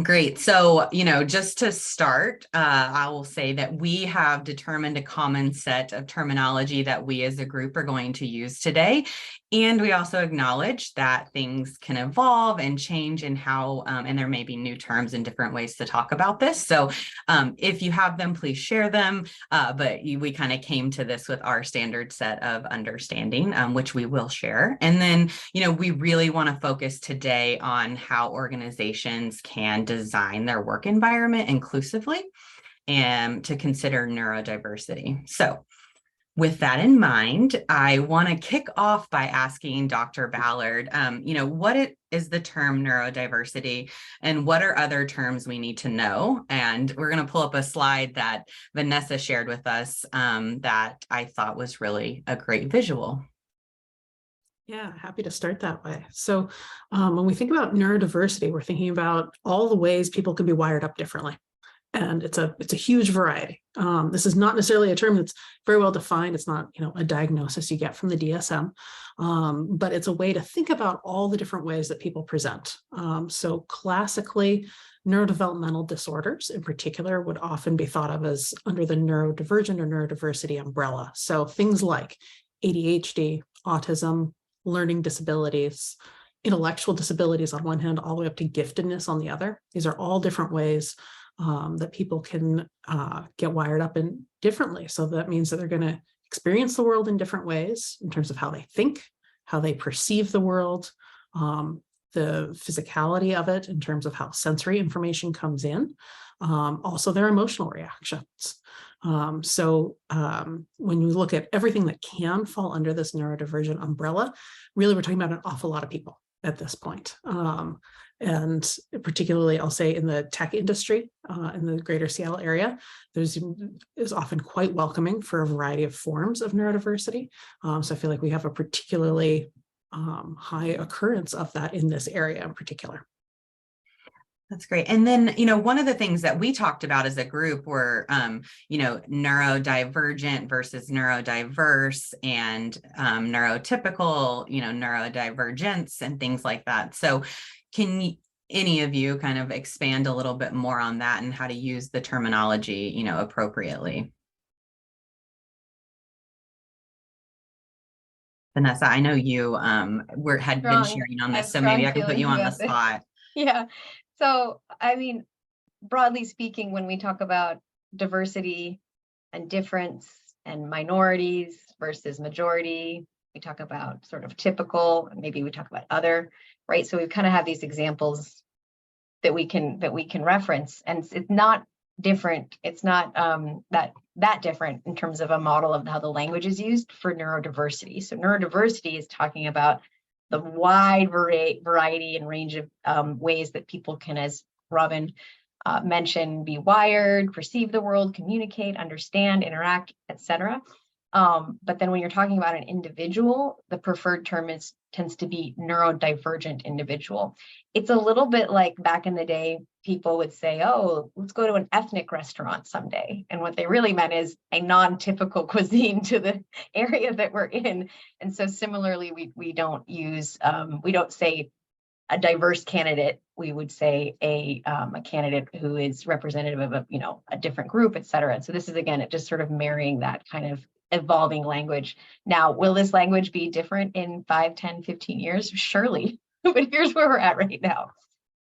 Great. So, just to start, I will say that we have determined a common set of terminology that we as a group are going to use today. And we also acknowledge that things can evolve and change in how, and there may be new terms and different ways to talk about this. So if you have them, please share them. But we kind of came to this with our standard set of understanding, which we will share. And then, we really want to focus today on how organizations can design their work environment inclusively and to consider neurodiversity. So with that in mind, I want to kick off by asking Dr. Ballard, what is the term neurodiversity and what are other terms we need to know? And we're going to pull up a slide that Vanessa shared with us that I thought was really a great visual. Yeah, happy to start that way. So when we think about neurodiversity, we're thinking about all the ways people can be wired up differently. And it's a huge variety. This is not necessarily a term that's very well defined. It's not, a diagnosis you get from the DSM, but it's a way to think about all the different ways that people present. So classically, neurodevelopmental disorders in particular would often be thought of as under the neurodivergent or neurodiversity umbrella. So things like ADHD, autism, learning disabilities, intellectual disabilities on one hand, all the way up to giftedness on the other. These are all different ways that people can get wired up in differently. So that means that they're going to experience the world in different ways in terms of how they think, how they perceive the world, the physicality of it in terms of how sensory information comes in, also their emotional reactions. So when you look at everything that can fall under this neurodivergent umbrella, really we're talking about an awful lot of people at this point. And particularly, I'll say in the tech industry, in the greater Seattle area, is often quite welcoming for a variety of forms of neurodiversity. So I feel like we have a particularly high occurrence of that in this area in particular. That's great. And then, one of the things that we talked about as a group were, neurodivergent versus neurodiverse and neurotypical, neurodivergence and things like that. So can any of you kind of expand a little bit more on that and how to use the terminology, appropriately? Vanessa, I know you had been sharing on this, so maybe I can put you on the spot. Yeah. So, broadly speaking, when we talk about diversity and difference and minorities versus majority, we talk about sort of typical, and maybe we talk about other, right? So we kind of have these examples that we can reference, and it's not different. It's not that different in terms of a model of how the language is used for neurodiversity. So neurodiversity is talking about the wide variety and range of ways that people can, as Robin mentioned, be wired, perceive the world, communicate, understand, interact, etc. But then when you're talking about an individual, the preferred term tends to be neurodivergent individual. It's a little bit like back in the day, people would say, oh, let's go to an ethnic restaurant someday. And what they really meant is a non-typical cuisine to the area that we're in. And so similarly, we don't say a diverse candidate. We would say a candidate who is representative of a different group, et cetera. So this is, again, just sort of marrying that kind of evolving language. Now, will this language be different in 5, 10, 15 years? Surely, but here's where we're at right now.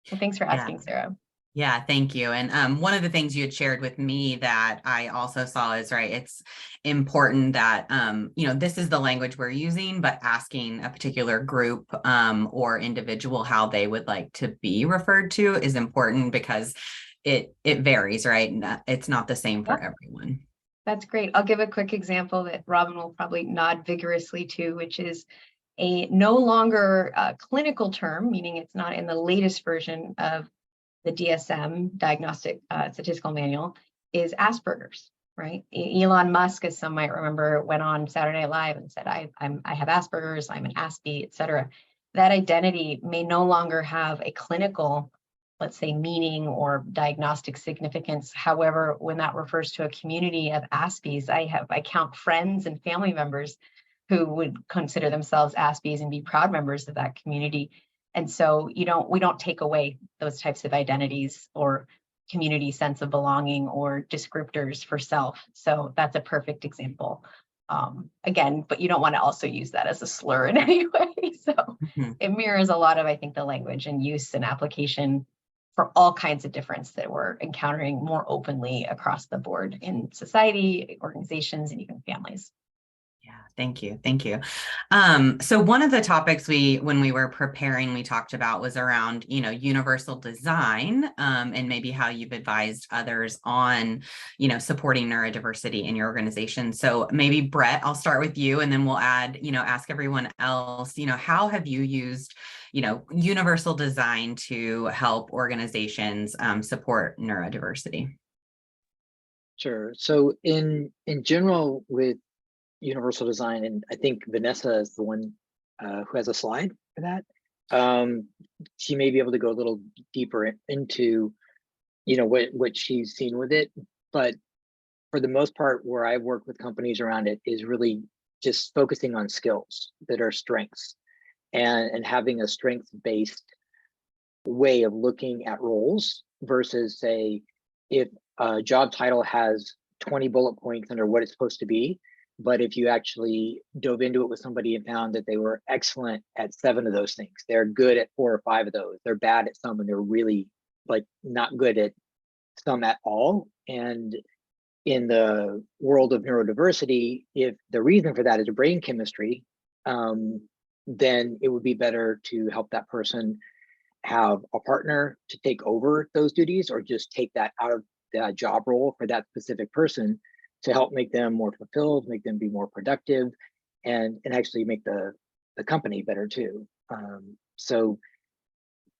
So thanks for asking, Sarah. Yeah, thank you. And one of the things you had shared with me that I also saw is, right, it's important that, this is the language we're using, but asking a particular group or individual how they would like to be referred to is important because it varies, right? It's not the same for everyone. That's great. I'll give a quick example that Robin will probably nod vigorously to, which is a no longer clinical term, meaning it's not in the latest version of the DSM, Diagnostic Statistical Manual, is Asperger's, right? Elon Musk, as some might remember, went on Saturday Night Live and said, I have Asperger's, I'm an Aspie, et cetera. That identity may no longer have a clinical, let's say, meaning or diagnostic significance. However, when that refers to a community of Aspies, I count friends and family members who would consider themselves Aspies and be proud members of that community. And so we don't take away those types of identities or community sense of belonging or descriptors for self. So that's a perfect example. Again, but you don't want to also use that as a slur in any way. So it mirrors a lot of, I think, the language and use and application for all kinds of difference that we're encountering more openly across the board in society, organizations, and even families. Yeah, thank you. Thank you. So one of the topics when we were preparing, we talked about was around, universal design, and maybe how you've advised others on, supporting neurodiversity in your organization. So maybe Brett, I'll start with you, and then we'll ask everyone else, how have you used, universal design to help organizations support neurodiversity? Sure. So in general with universal design, and I think Vanessa is the one who has a slide for that. She may be able to go a little deeper into, what she's seen with it. But for the most part, where I've worked with companies around it is really just focusing on skills that are strengths and having a strengths-based way of looking at roles versus, say, if a job title has 20 bullet points under what it's supposed to be, but if you actually dove into it with somebody and found that they were excellent at 7 of those things, they're good at 4 or 5 of those, they're bad at some, and they're really not good at some at all. And in the world of neurodiversity, if the reason for that is brain chemistry, then it would be better to help that person have a partner to take over those duties, or just take that out of the job role for that specific person to help make them more fulfilled, make them be more productive, and actually make the company better too. So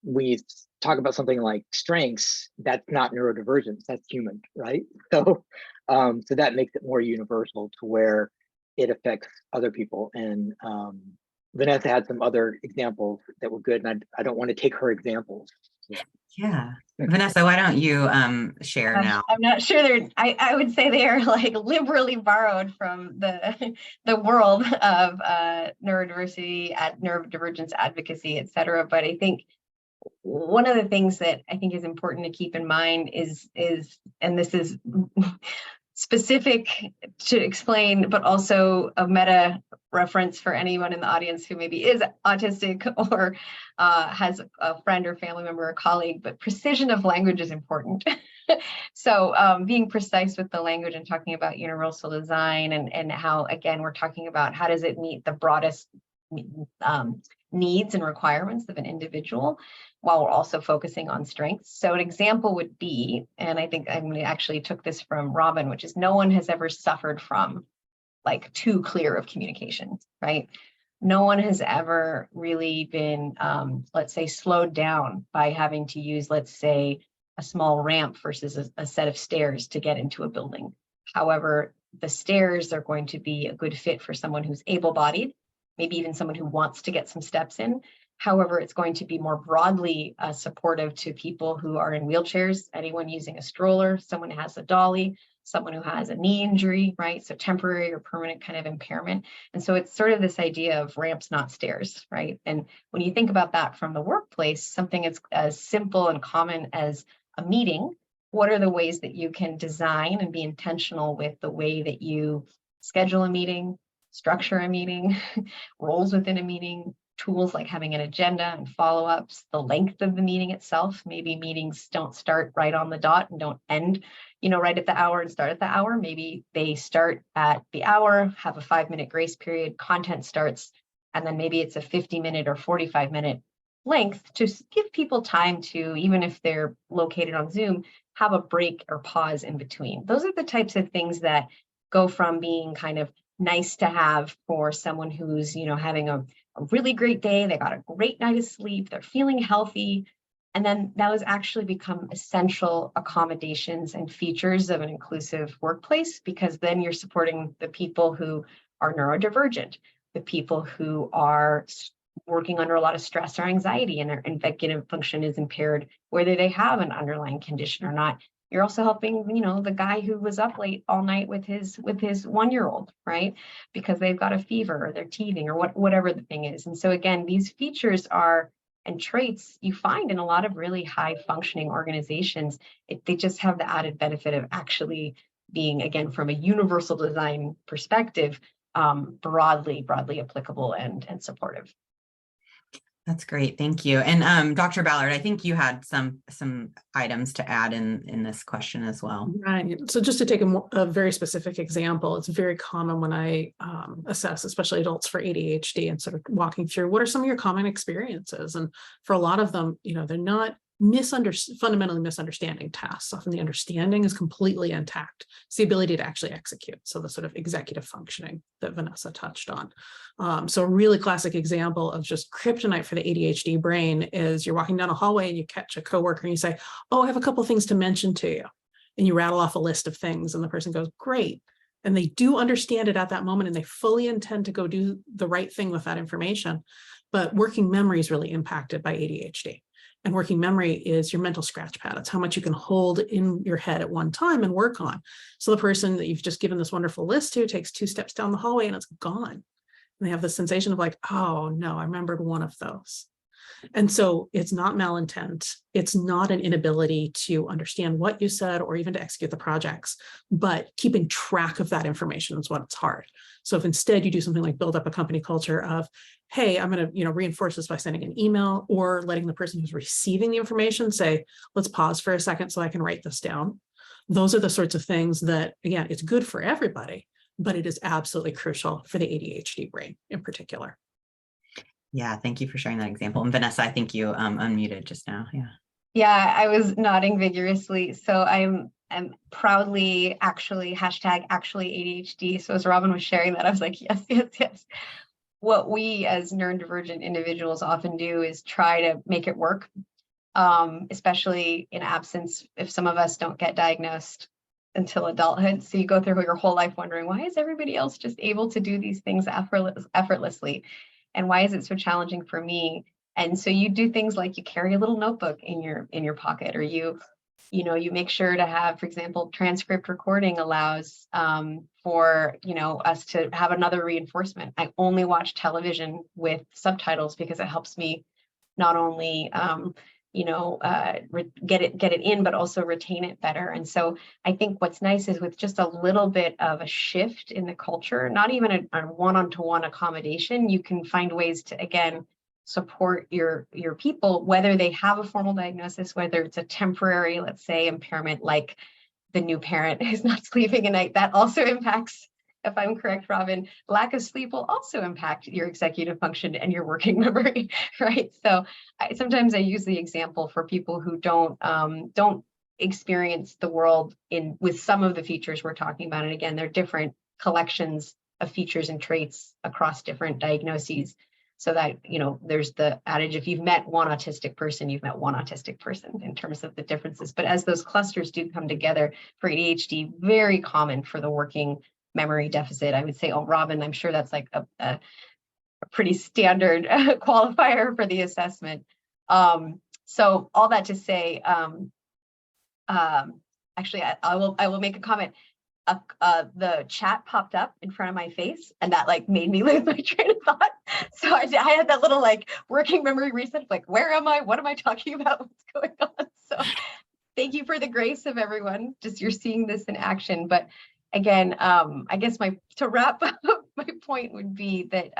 when you talk about something like strengths, that's not neurodivergence, that's human, right? So that makes it more universal to where it affects other people. And Vanessa had some other examples that were good, and I don't want to take her examples. So. Yeah. Vanessa, why don't you share now? I'm not sure I would say they are liberally borrowed from the world of neurodiversity, neurodivergence advocacy, et cetera. But I think one of the things that I think is important to keep in mind is, and this is specific to explain, but also a meta reference for anyone in the audience who maybe is autistic or has a friend or family member or colleague, but precision of language is important. So being precise with the language and talking about universal design and how, again, we're talking about how does it meet the broadest needs and requirements of an individual, while we're also focusing on strengths. So an example would be, and I think I actually took this from Robin, which is no one has ever suffered from too clear of communication, right? No one has ever really been, let's say, slowed down by having to use, let's say, a small ramp versus a set of stairs to get into a building. However, the stairs are going to be a good fit for someone who's able-bodied, maybe even someone who wants to get some steps in. However, it's going to be more broadly supportive to people who are in wheelchairs, anyone using a stroller, someone who has a dolly, someone who has a knee injury, right? So temporary or permanent kind of impairment. And so it's sort of this idea of ramps, not stairs, right? And when you think about that from the workplace, something as simple and common as a meeting, what are the ways that you can design and be intentional with the way that you schedule a meeting, structure a meeting, roles within a meeting, tools like having an agenda and follow-ups, the length of the meeting itself. Maybe meetings don't start right on the dot and don't end, right at the hour and start at the hour. Maybe they start at the hour, have a 5-minute grace period, content starts, and then maybe it's a 50-minute or 45-minute length to give people time to, even if they're located on Zoom, have a break or pause in between. Those are the types of things that go from being kind of nice to have for someone who's, having a really great day, they got a great night of sleep, they're feeling healthy. And then those actually become essential accommodations and features of an inclusive workplace, because then you're supporting the people who are neurodivergent, the people who are working under a lot of stress or anxiety and their executive function is impaired, whether they have an underlying condition or not. You're also helping, the guy who was up late all night with his 1-year-old, right? Because they've got a fever or they're teething or whatever the thing is. And so again, these features are and traits you find in a lot of really high functioning organizations. They just have the added benefit of actually being, again, from a universal design perspective, broadly applicable and supportive. That's great. Thank you. And Dr. Ballard, I think you had some items to add in this question as well. Right. So just to take a very specific example, it's very common when I assess, especially adults for ADHD, and sort of walking through what are some of your common experiences. And for a lot of them, they're not fundamentally misunderstanding tasks. Often the understanding is completely intact. It's the ability to actually execute. So the sort of executive functioning that Vanessa touched on. So a really classic example of just kryptonite for the ADHD brain is you're walking down a hallway and you catch a coworker and you say, oh, I have a couple of things to mention to you. And you rattle off a list of things and the person goes, great. And they do understand it at that moment and they fully intend to go do the right thing with that information. But working memory is really impacted by ADHD. And working memory is your mental scratch pad. It's how much you can hold in your head at one time and work on. So the person that you've just given this wonderful list to takes 2 steps down the hallway and it's gone. And they have this sensation of like, oh no, I remembered one of those. And so it's not malintent. It's not an inability to understand what you said or even to execute the projects, but keeping track of that information is what's hard. So if instead you do something like build up a company culture of, hey, I'm going to reinforce this by sending an email, or letting the person who's receiving the information say, let's pause for a second so I can write this down. Those are the sorts of things that, again, it's good for everybody, but it is absolutely crucial for the ADHD brain in particular. Yeah, thank you for sharing that example. And Vanessa, I think you unmuted just now. Yeah. Yeah, I was nodding vigorously. So I'm proudly actually ADHD. So as Robin was sharing that, I was like, yes. What we as neurodivergent individuals often do is try to make it work, especially in absence if some of us don't get diagnosed until adulthood. So you go through your whole life wondering, why is everybody else just able to do these things effortlessly? And why is it so challenging for me? And so you do things like you carry a little notebook in your pocket, or you make sure to have, for example, transcript recording allows for us to have another reinforcement. I only watch television with subtitles because it helps me not only get it in, but also retain it better. And so I think what's nice is with just a little bit of a shift in the culture, not even a one-on-one accommodation, you can find ways to, again, support your people, whether they have a formal diagnosis, whether it's a temporary, let's say, impairment, like the new parent who's not sleeping at night. That also impacts, if I'm correct, Robin, lack of sleep will also impact your executive function and your working memory, right? So sometimes I use the example for people who don't experience the world with some of the features we're talking about. And again, they're different collections of features and traits across different diagnoses. So that, there's the adage, if you've met one autistic person, you've met one autistic person in terms of the differences. But as those clusters do come together for ADHD, very common for the working memory deficit. I would say, oh, Robin, I'm sure that's like a pretty standard qualifier for the assessment. So all that to say, actually, I will make a comment. The chat popped up in front of my face, and that made me lose my train of thought. So I had that little working memory reset, where am I? What am I talking about? What's going on? So thank you for the grace of everyone. Just you're seeing this in action. But again, I guess to wrap up, my point would be that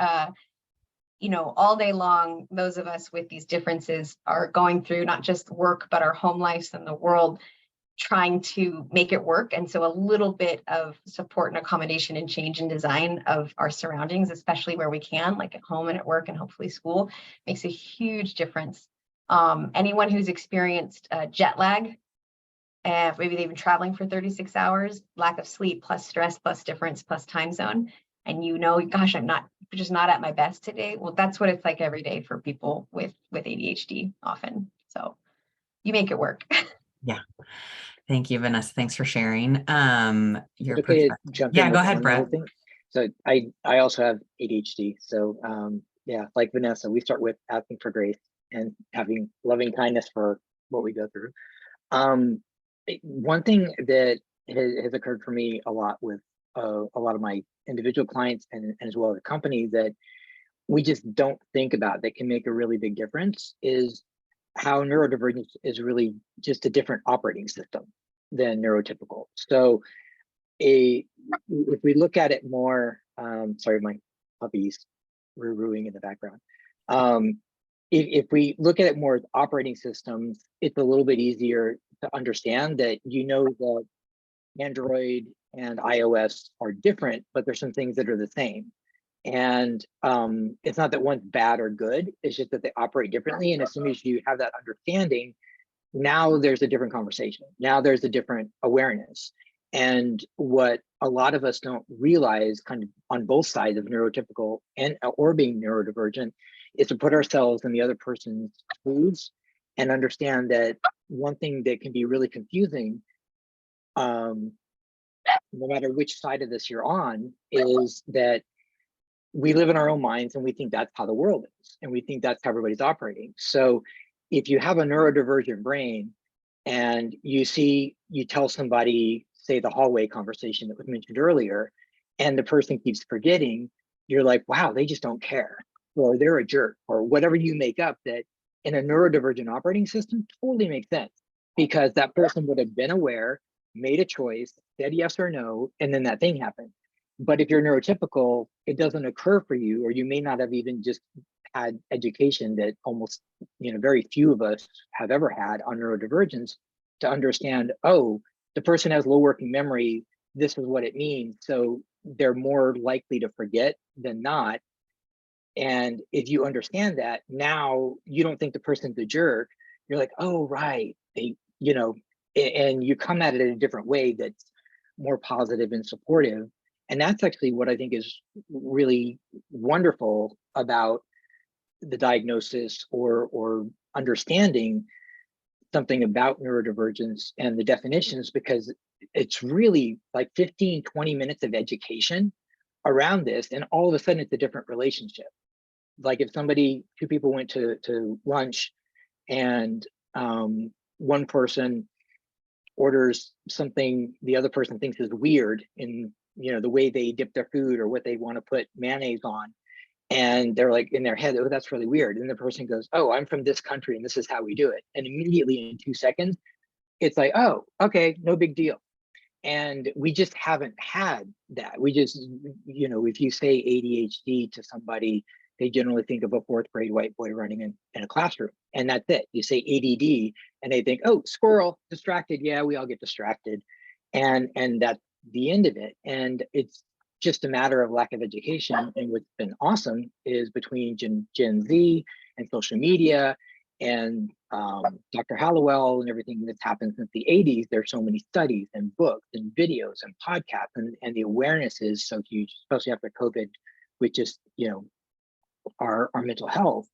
all day long, those of us with these differences are going through not just work, but our home lives and the world, trying to make it work. And so a little bit of support and accommodation and change in design of our surroundings, especially where we can, like at home and at work and hopefully school, makes a huge difference. Anyone who's experienced jet lag, maybe they've been traveling for 36 hours, lack of sleep, plus stress, plus difference, plus time zone, and gosh, I'm just not at my best today. Well, that's what it's like every day for people with ADHD often. So you make it work. Yeah. Thank you, Vanessa. Thanks for sharing. Your okay, perspective. jump Yeah, in go with ahead, one Brett. little thing. So I also have ADHD. So yeah, like Vanessa, we start with asking for grace and having loving kindness for what we go through. One thing that has occurred for me a lot with a lot of my individual clients and as well as the company, that we just don't think about that can make a really big difference is how neurodivergence is really just a different operating system than neurotypical. So if we look at it more, sorry, my puppy's roo-rooing in the background. If we look at it more as operating systems, it's a little bit easier to understand that, you know, the Android and iOS are different, but there's some things that are the same. And it's not that one's bad or good, it's just that they operate differently. And as soon as you have that understanding, now there's a different conversation. Now there's a different awareness. And what a lot of us don't realize, kind of on both sides of neurotypical and or being neurodivergent, is to put ourselves in the other person's shoes and understand that one thing that can be really confusing, no matter which side of this you're on, is that we live in our own minds and we think that's how the world is. And we think that's how everybody's operating. So if you have a neurodivergent brain and you tell somebody, say the hallway conversation that was mentioned earlier, and the person keeps forgetting, you're like, wow, they just don't care, or they're a jerk, or whatever you make up, that in a neurodivergent operating system totally makes sense, because that person would have been aware, made a choice, said yes or no, and then that thing happened. But if you're neurotypical, it doesn't occur for you, or you may not have even just had education that almost, very few of us have ever had on neurodivergence, to understand, oh, the person has low working memory, this is what it means. So they're more likely to forget than not. And if you understand that, now you don't think the person's a jerk. You're like, oh, right. And you come at it in a different way that's more positive and supportive. And that's actually what I think is really wonderful about the diagnosis or understanding something about neurodivergence and the definitions, because it's really like 15, 20 minutes of education around this. And all of a sudden it's a different relationship. Like if two people went to lunch and one person orders something the other person thinks is weird in the way they dip their food or what they want to put mayonnaise on, and they're like in their head, oh, that's really weird. And the person goes, oh, I'm from this country and this is how we do it. And immediately in 2 seconds, it's like, oh, okay, no big deal. And we just haven't had that. We just, if you say ADHD to somebody, they generally think of a 4th grade white boy running in a classroom, and that's it. You say ADD and they think, oh, squirrel, distracted. Yeah, we all get distracted. And that's the end of it. And it's just a matter of lack of education. And what's been awesome is between Gen Z and social media and Dr. Hallowell and everything that's happened since the 80s, there's so many studies and books and videos and podcasts, and the awareness is so huge, especially after COVID, with just, our mental health,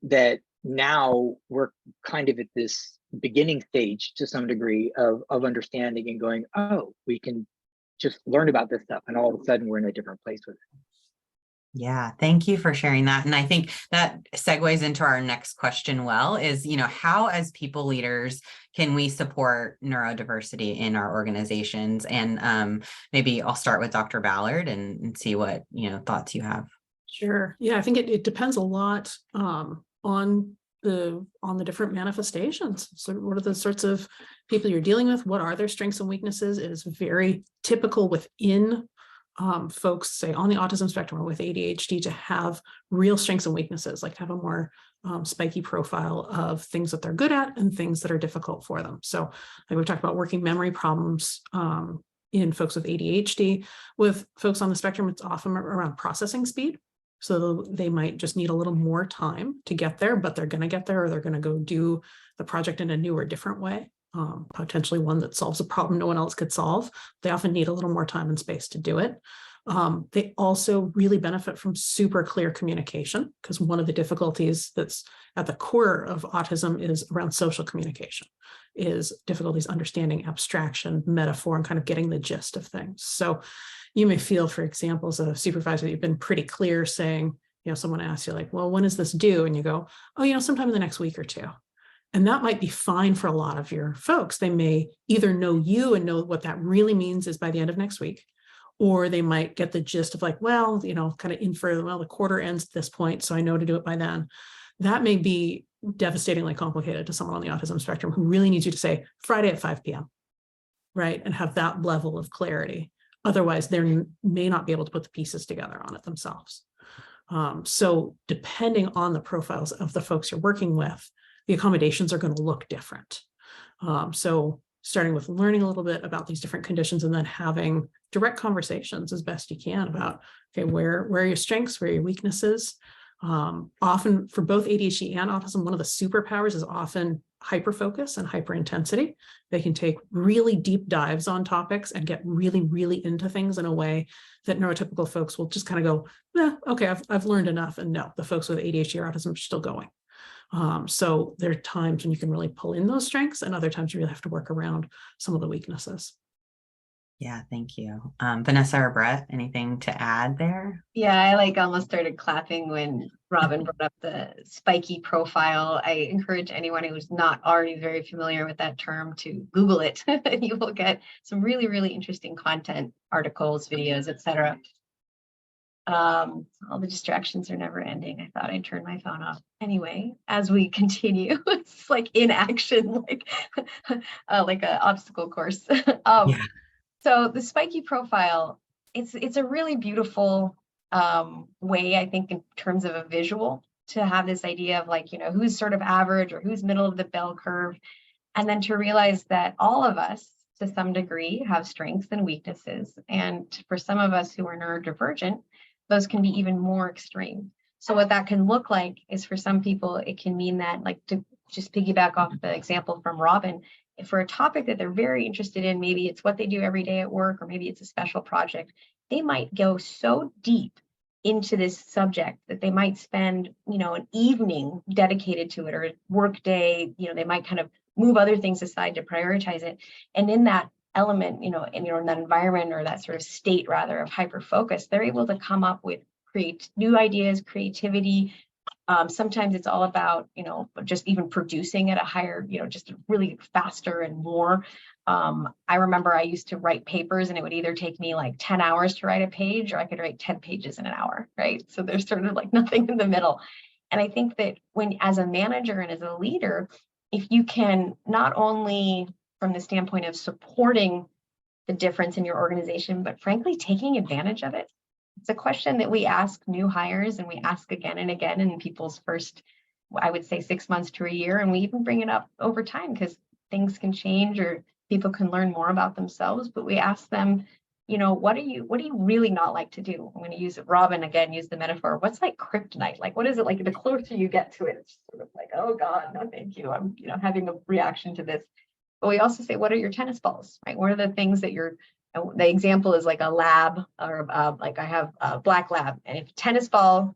that now we're kind of at this beginning stage to some degree of understanding and going, oh, we can just learn about this stuff, and all of a sudden we're in a different place with it. Yeah, thank you for sharing that. And I think that segues into our next question is, how as people leaders can we support neurodiversity in our organizations? And maybe I'll start with Dr. Ballard and see what, thoughts you have. Sure. Yeah, I think it depends a lot on the different manifestations. So what are the sorts of people you're dealing with? What are their strengths and weaknesses? It is very typical within folks, say on the autism spectrum or with ADHD, to have real strengths and weaknesses, like have a more spiky profile of things that they're good at and things that are difficult for them. So like we talked about working memory problems in folks with ADHD. With folks on the spectrum, it's often around processing speed. So they might just need a little more time to get there, but they're going to get there, or they're going to go do the project in a new or different way, potentially one that solves a problem no one else could solve. They often need a little more time and space to do it. They also really benefit from super clear communication, because one of the difficulties that's at the core of autism is around social communication, is difficulties understanding abstraction, metaphor, and kind of getting the gist of things. So you may feel, for example, as a supervisor, you've been pretty clear saying, someone asks you like, well, when is this due? And you go, oh, sometime in the next week or two. And that might be fine for a lot of your folks. They may either know you and know what that really means is by the end of next week, or they might get the gist of like, well, kind of infer, well, the quarter ends at this point, so I know to do it by then. That may be devastatingly complicated to someone on the autism spectrum who really needs you to say Friday at 5 p.m., right? And have that level of clarity. Otherwise, they may not be able to put the pieces together on it themselves. So depending on the profiles of the folks you're working with, the accommodations are going to look different. So starting with learning a little bit about these different conditions and then having direct conversations as best you can about, okay, where are your strengths, where are your weaknesses? Often for both ADHD and autism, one of the superpowers is often hyperfocus and hyperintensity. They can take really deep dives on topics and get really, really into things in a way that neurotypical folks will just kind of go, okay, I've learned enough. And no, the folks with ADHD or autism are still going. So there are times when you can really pull in those strengths and other times you really have to work around some of the weaknesses. Yeah, thank you. Vanessa or Brett, anything to add there? Yeah, I like almost started clapping when Robin brought up the spiky profile. I encourage anyone who's not already very familiar with that term to Google it. You will get some really, really interesting content, articles, videos, etc. All the distractions are never ending. I thought I'd turn my phone off. Anyway, as we continue, it's like in action, like an obstacle course. Yeah. So the spiky profile, it's a really beautiful way, I think, in terms of a visual, to have this idea of like, who's sort of average or who's middle of the bell curve. And then to realize that all of us, to some degree, have strengths and weaknesses. And for some of us who are neurodivergent, those can be even more extreme. So what that can look like is, for some people, it can mean that, like, to just piggyback off the example from Robin, for a topic that they're very interested in, maybe it's what they do every day at work, or maybe it's a special project, they might go so deep into this subject that they might spend, an evening dedicated to it, or a work day, they might kind of move other things aside to prioritize it. And in that element, in that environment, or that sort of state rather of hyper focus, they're able to come up with new ideas, creativity. Sometimes it's all about, just even producing at a higher, just really faster and more. I remember I used to write papers, and it would either take me like 10 hours to write a page, or I could write 10 pages in an hour, right? So there's sort of like nothing in the middle. And I think that when, as a manager and as a leader, if you can, not only from the standpoint of supporting the difference in your organization, but frankly, taking advantage of it. It's a question that we ask new hires, and we ask again and again in people's first, I would say, 6 months to a year. And we even bring it up over time because things can change or people can learn more about themselves. But we ask them, what do you really not like to do? I'm going to use it. Robin, again, use the metaphor. What's like kryptonite? Like, what is it like? The closer you get to it, it's sort of like, oh God, no, thank you. I'm, having a reaction to this. But we also say, what are your tennis balls, right? What are the things that the example is like a lab, or like I have a black lab. And if tennis ball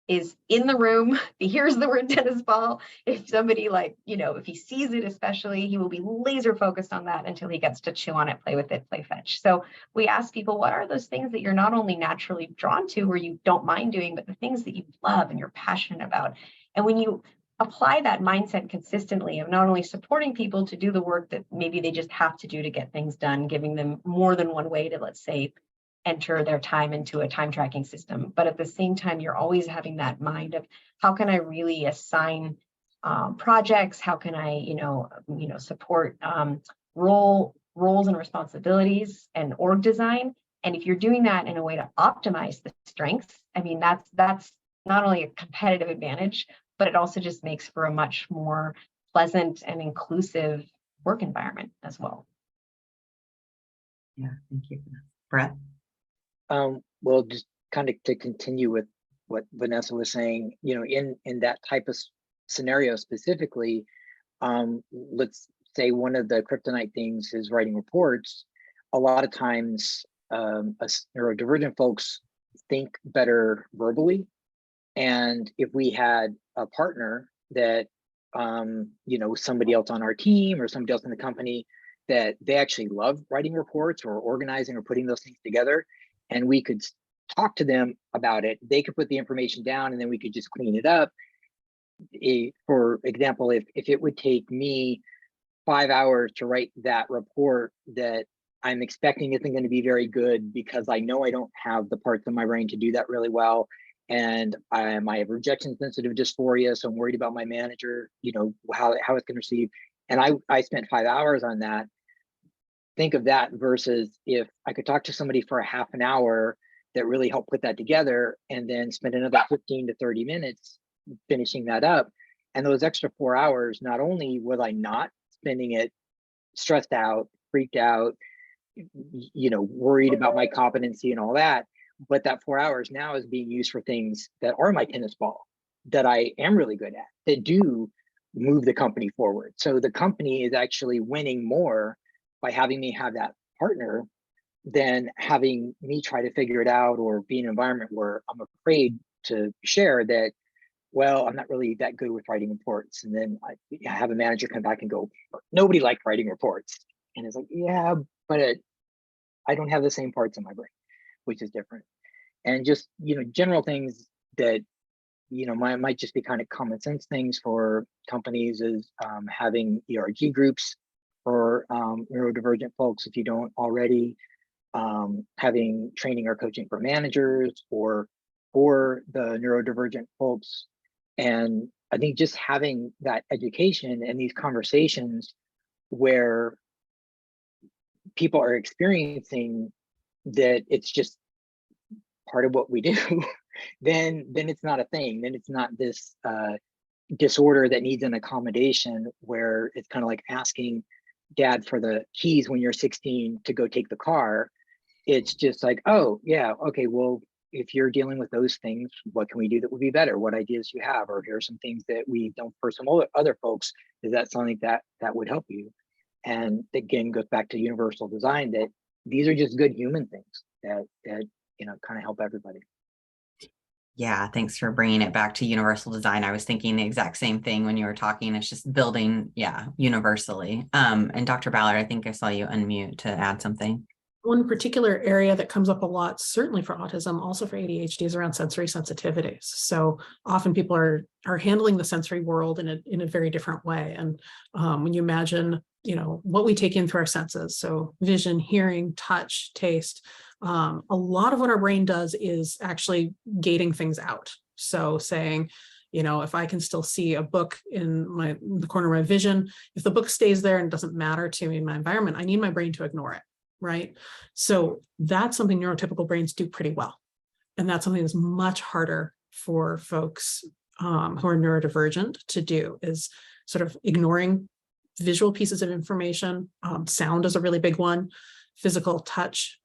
is in the room, he hears the word tennis ball. If somebody if he sees it, especially, he will be laser focused on that until he gets to chew on it, play with it, play fetch. So we ask people, what are those things that you're not only naturally drawn to or you don't mind doing, but the things that you love and you're passionate about? And when you apply that mindset consistently of not only supporting people to do the work that maybe they just have to do to get things done, giving them more than one way to, let's say, enter their time into a time tracking system, but at the same time, you're always having that mind of, how can I really assign projects? How can I, support roles and responsibilities and org design? And if you're doing that in a way to optimize the strengths, I mean, that's not only a competitive advantage, but it also just makes for a much more pleasant and inclusive work environment as well. Yeah, thank you. Brett? Well, just kind of to continue with what Vanessa was saying, in that type of scenario specifically, let's say one of the kryptonite things is writing reports. A lot of times, us neurodivergent folks think better verbally. And if we had a partner that, somebody else on our team or somebody else in the company, that they actually love writing reports or organizing or putting those things together, and we could talk to them about it, they could put the information down and then we could just clean it up. For example, if it would take me 5 hours to write that report that I'm expecting isn't going to be very good because I know I don't have the parts of my brain to do that really well. And I have rejection sensitive dysphoria. So I'm worried about my manager, how it's going to receive. And I spent 5 hours on that. Think of that versus if I could talk to somebody for a half an hour that really helped put that together and then spend another 15 to 30 minutes finishing that up. And those extra 4 hours, not only was I not spending it stressed out, freaked out, worried about my competency and all that, but that 4 hours now is being used for things that are my tennis ball, that I am really good at, that do move the company forward. So the company is actually winning more by having me have that partner than having me try to figure it out or be in an environment where I'm afraid to share that, well, I'm not really that good with writing reports. And then I have a manager come back and go, nobody liked writing reports. And it's like, yeah, but I don't have the same parts in my brain, which is different. And just, general things that, might just be kind of common sense things for companies is having ERG groups for neurodivergent folks if you don't already, having training or coaching for managers or for the neurodivergent folks. And I think just having that education and these conversations where people are experiencing that it's just part of what we do, then it's not a thing. Then it's not this disorder that needs an accommodation where it's kind of like asking dad for the keys when you're 16 to go take the car. It's just like, oh yeah, okay, well, if you're dealing with those things, what can we do that would be better? What ideas you have? Or here are some things that we don't for some other folks. Is that something that would help you? And again, goes back to universal design, that these are just good human things that kind of help everybody. Yeah, thanks for bringing it back to universal design. I was thinking the exact same thing when you were talking. It's just building, universally. And Dr. Ballard, I think I saw you unmute to add something. One particular area that comes up a lot, certainly for autism, also for ADHD, is around sensory sensitivities. So often people are handling the sensory world in a very different way. And when you imagine, what we take in through our senses, so vision, hearing, touch, taste, a lot of what our brain does is actually gating things out. So saying, if I can still see a book in the corner of my vision, if the book stays there and doesn't matter to me in my environment, I need my brain to ignore it. Right. So that's something neurotypical brains do pretty well. And that's something that's much harder for folks who are neurodivergent to do, is sort of ignoring visual pieces of information. Sound is a really big one. Physical touch,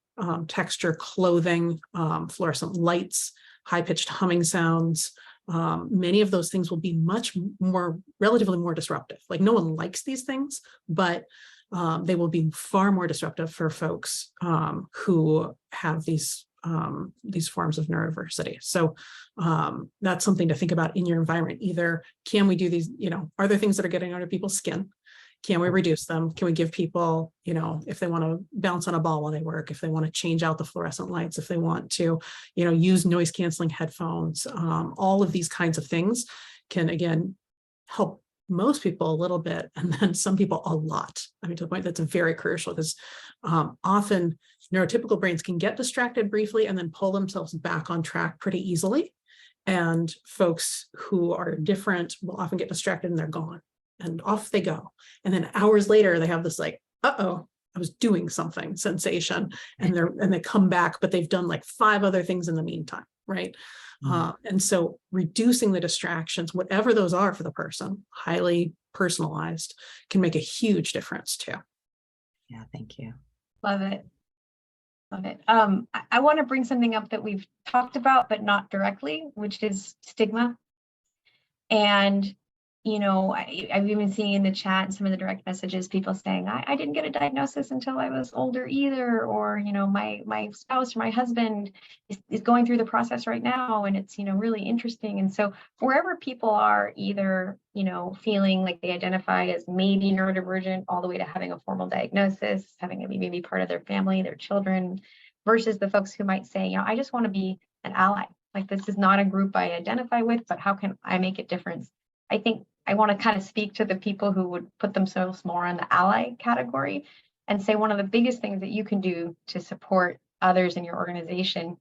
texture, clothing, fluorescent lights, high-pitched humming sounds. Many of those things will be relatively more disruptive. Like, no one likes these things, but they will be far more disruptive for folks who have these forms of neurodiversity. So that's something to think about in your environment. Either can we do these, are there things that are getting under people's skin? Can we reduce them? Can we give people, if they want to bounce on a ball while they work, if they want to change out the fluorescent lights, if they want to, use noise canceling headphones, all of these kinds of things can, again, help most people a little bit, and then some people a lot. I mean, to the point that's very crucial, because often neurotypical brains can get distracted briefly and then pull themselves back on track pretty easily. And folks who are different will often get distracted and they're gone and off they go. And then hours later, they have this like, uh-oh, I was doing something sensation, and they come back, but they've done like 5 other things in the meantime, right? And so reducing the distractions, whatever those are for the person, highly personalized, can make a huge difference too. Yeah, thank you. Love it. Love it. I want to bring something up that we've talked about, but not directly, which is stigma. And I've even seen in the chat and some of the direct messages, people saying, I didn't get a diagnosis until I was older either, or, my spouse or my husband is going through the process right now, and it's, really interesting. And so wherever people are either, feeling like they identify as maybe neurodivergent, all the way to having a formal diagnosis, having it maybe part of their family, their children, versus the folks who might say, I just want to be an ally. Like, this is not a group I identify with, but how can I make a difference? I think I want to kind of speak to the people who would put themselves more in the ally category and say one of the biggest things that you can do to support others in your organization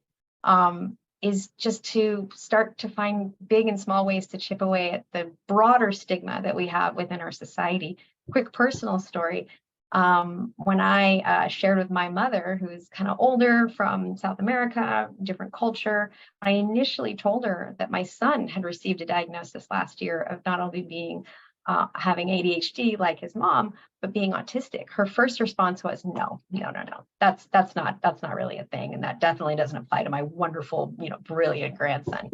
is just to start to find big and small ways to chip away at the broader stigma that we have within our society. Quick personal story. When I shared with my mother, who's kind of older from South America, different culture, I initially told her that my son had received a diagnosis last year of not only being having ADHD like his mom, but being autistic. Her first response was, no. That's not really a thing. And that definitely doesn't apply to my wonderful, brilliant grandson.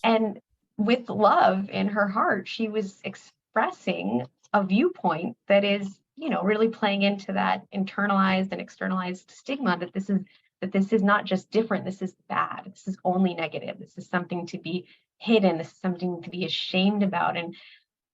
And with love in her heart, she was expressing a viewpoint that is, really playing into that internalized and externalized stigma that this is not just different. This is bad. This is only negative. This is something to be hidden. This is something to be ashamed about. And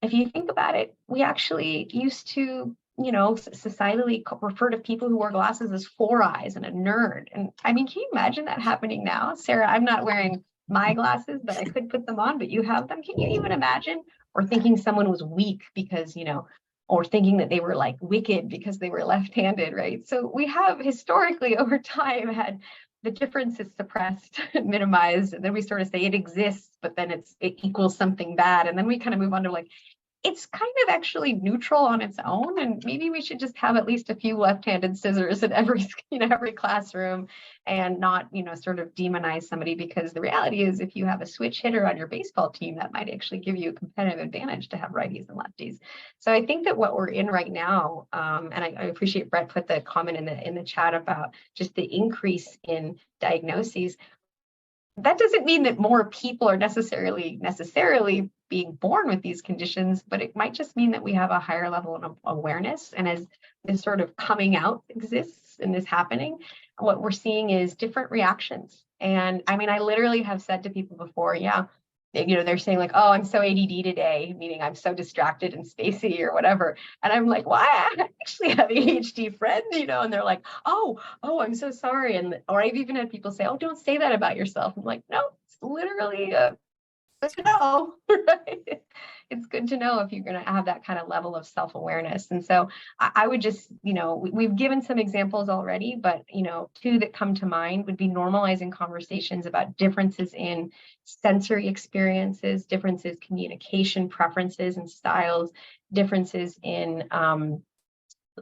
if you think about it, we actually used to, societally refer to people who wear glasses as four eyes and a nerd. And I mean, can you imagine that happening now? Sarah, I'm not wearing my glasses, but I could put them on, but you have them. Can you even imagine? Or thinking someone was weak because, or thinking that they were like wicked because they were left-handed, right? So we have historically over time had the difference is suppressed, minimized, and then we sort of say it exists, but then it equals something bad. And then we kind of move on to like, it's kind of actually neutral on its own. And maybe we should just have at least a few left-handed scissors in every classroom and not, sort of demonize somebody, because the reality is if you have a switch hitter on your baseball team, that might actually give you a competitive advantage to have righties and lefties. So I think that what we're in right now, and I appreciate Brett put the comment in the chat about just the increase in diagnoses. That doesn't mean that more people are necessarily being born with these conditions, but it might just mean that we have a higher level of awareness. And as this sort of coming out exists and is happening, what we're seeing is different reactions. And I mean, I literally have said to people before, they're saying like, oh, I'm so ADD today, meaning I'm so distracted and spacey or whatever. And I'm like, well, I actually have an ADHD friend, and they're like, oh, I'm so sorry. Or I've even had people say, oh, don't say that about yourself. I'm like, no, it's literally good to know, right? It's good to know if you're going to have that kind of level of self-awareness. And so I would just, we've given some examples already, but, two that come to mind would be normalizing conversations about differences in sensory experiences, differences, communication preferences and styles, differences in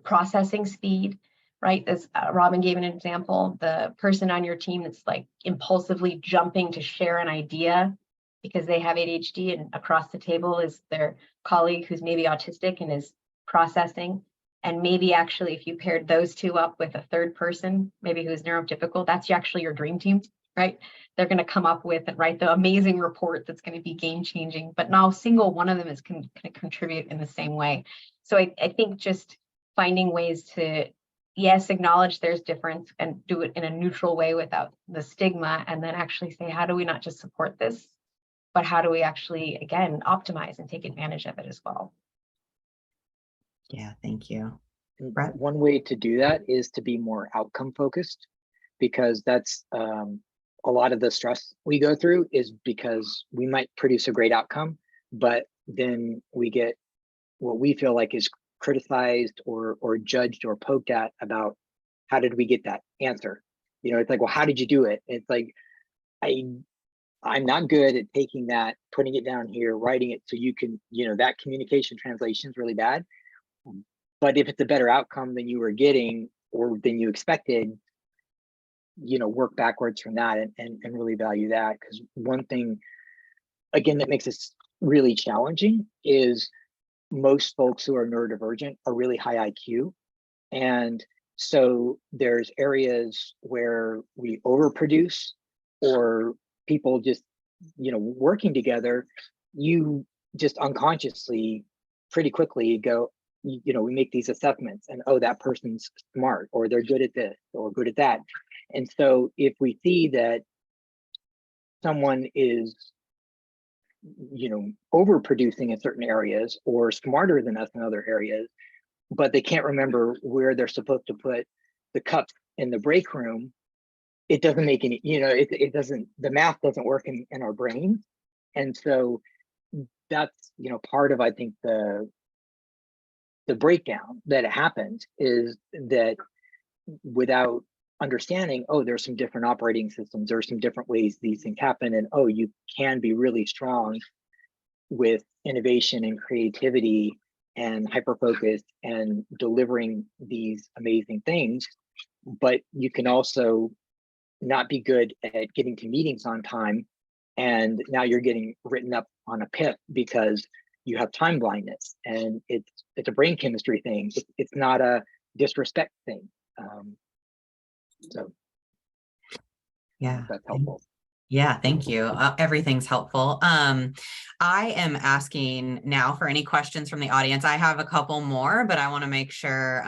processing speed, right? As Robin gave an example, the person on your team that's like impulsively jumping to share an idea because they have ADHD, and across the table is their colleague who's maybe autistic and is processing. And maybe actually, if you paired those two up with a third person, maybe who's neurotypical, that's actually your dream team, right? They're going to come up with and write the amazing report that's going to be game changing, but now single one of them is going to contribute in the same way. So I think just finding ways to, yes, acknowledge there's difference and do it in a neutral way without the stigma, and then actually say, how do we not just support this, but how do we actually, again, optimize and take advantage of it as well? Yeah, thank you. Brett? One way to do that is to be more outcome focused, because that's a lot of the stress we go through is because we might produce a great outcome, but then we get what we feel like is criticized or judged or poked at about how did we get that answer? It's like, well, how did you do it? It's like, I'm not good at taking that, putting it down here, writing it so you can, that communication translation is really bad. But if it's a better outcome than you were getting or than you expected, work backwards from that and really value that. Because one thing, again, that makes this really challenging is most folks who are neurodivergent are really high IQ. And so there's areas where we overproduce, or people just, working together, you just unconsciously pretty quickly go, we make these assessments and, oh, that person's smart, or they're good at this or good at that. And so if we see that someone is, overproducing in certain areas or smarter than us in other areas, but they can't remember where they're supposed to put the cups in the break room, it doesn't make any, it doesn't, the math doesn't work in our brains. And so that's, part of, I think, the the breakdown that happens is that without understanding, oh, there's some different operating systems, there are some different ways these things happen, and oh, you can be really strong with innovation and creativity and hyper-focus and delivering these amazing things, but you can also not be good at getting to meetings on time, and now you're getting written up on a PIP because you have time blindness, and it's a brain chemistry thing. It's not a disrespect thing. So Yeah. that's helpful. Yeah, thank you. Everything's helpful. I am asking now for any questions from the audience. I have a couple more, but I want to make sure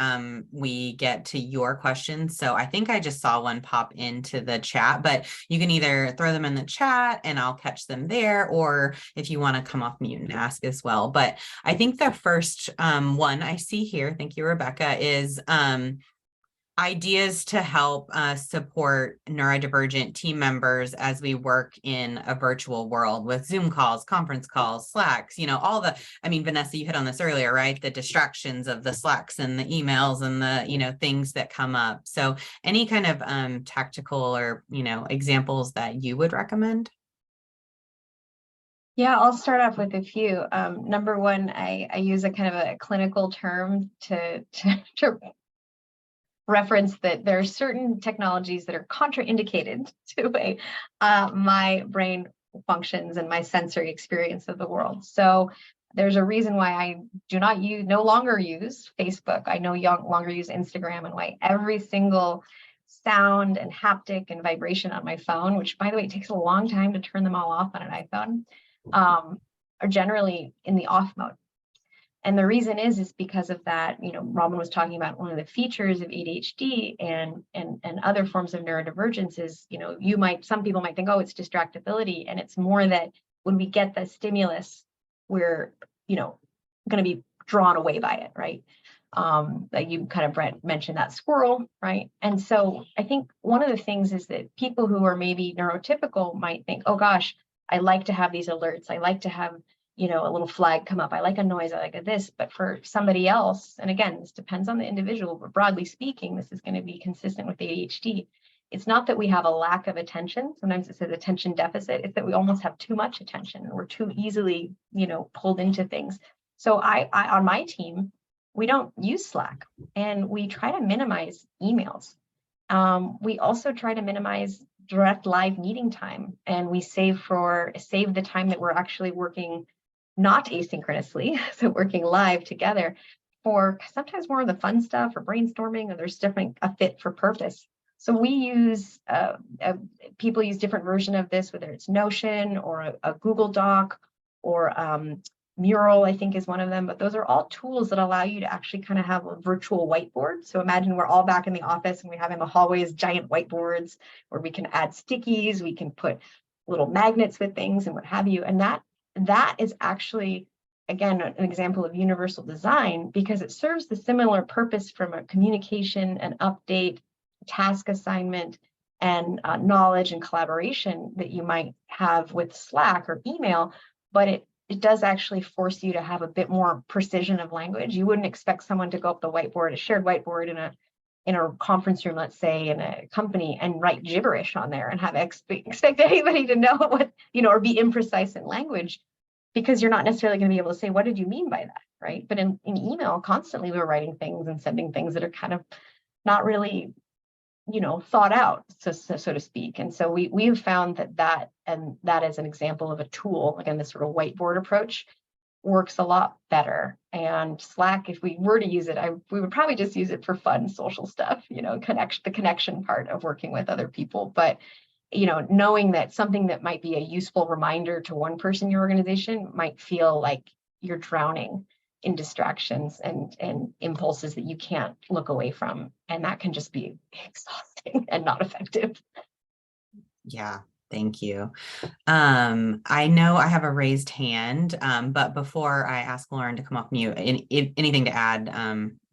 we get to your questions. So I think I just saw one pop into the chat, but you can either throw them in the chat and I'll catch them there, or if you want to come off mute and ask as well. But I think the first one I see here, thank you, Rebecca, is ideas to help support neurodivergent team members as we work in a virtual world with Zoom calls, conference calls, Slacks, all the, I mean, Vanessa, you hit on this earlier, right? The distractions of the Slacks and the emails and the, things that come up. So any kind of tactical or, examples that you would recommend? Yeah, I'll start off with a few. Number one, I use a kind of a clinical term to reference that there are certain technologies that are contraindicated to my brain functions and my sensory experience of the world. So there's a reason why I no longer use Facebook. I no longer use Instagram, and why every single sound and haptic and vibration on my phone, which by the way, it takes a long time to turn them all off on an iPhone, are generally in the off mode. And the reason is because of that, Robin was talking about one of the features of ADHD and other forms of neurodivergence is, some people might think, oh, it's distractibility. And it's more that when we get the stimulus, we're, going to be drawn away by it, right? Like you kind of, Brent, mentioned that squirrel, right? And so I think one of the things is that people who are maybe neurotypical might think, oh gosh, I like to have these alerts. I like to have a little flag come up. I like a noise, I like this. But for somebody else, and again, this depends on the individual, but broadly speaking, this is going to be consistent with ADHD. It's not that we have a lack of attention. Sometimes it says attention deficit. It's that we almost have too much attention, and we're too easily, pulled into things. So I on my team, we don't use Slack, and we try to minimize emails. We also try to minimize direct live meeting time, and we save the time that we're actually working not asynchronously, so working live together for sometimes more of the fun stuff or brainstorming, or there's different a fit for purpose. So we use, people use different version of this, whether it's Notion or a Google Doc or Mural, I think is one of them, but those are all tools that allow you to actually kind of have a virtual whiteboard. So imagine we're all back in the office and we have in the hallways giant whiteboards where we can add stickies, we can put little magnets with things and what have you. And that is actually, again, an example of universal design, because it serves the similar purpose from a communication, an update, task assignment, and knowledge and collaboration that you might have with Slack or email, but it does actually force you to have a bit more precision of language. You wouldn't expect someone to go up the whiteboard, a shared whiteboard in a conference room, let's say in a company, and write gibberish on there and have expect anybody to know what, or be imprecise in language, because you're not necessarily going to be able to say, what did you mean by that, right? But in email, constantly we're writing things and sending things that are kind of not really, thought out, so to speak. And so we've found that is an example of a tool, again, this sort of whiteboard approach works a lot better. And Slack, if we were to use it, we would probably just use it for fun social stuff, the connection part of working with other people. But, knowing that something that might be a useful reminder to one person in your organization might feel like you're drowning in distractions and impulses that you can't look away from. And that can just be exhausting and not effective. Yeah. Thank you. I know I have a raised hand, but before I ask Lauren to come off mute, anything to add,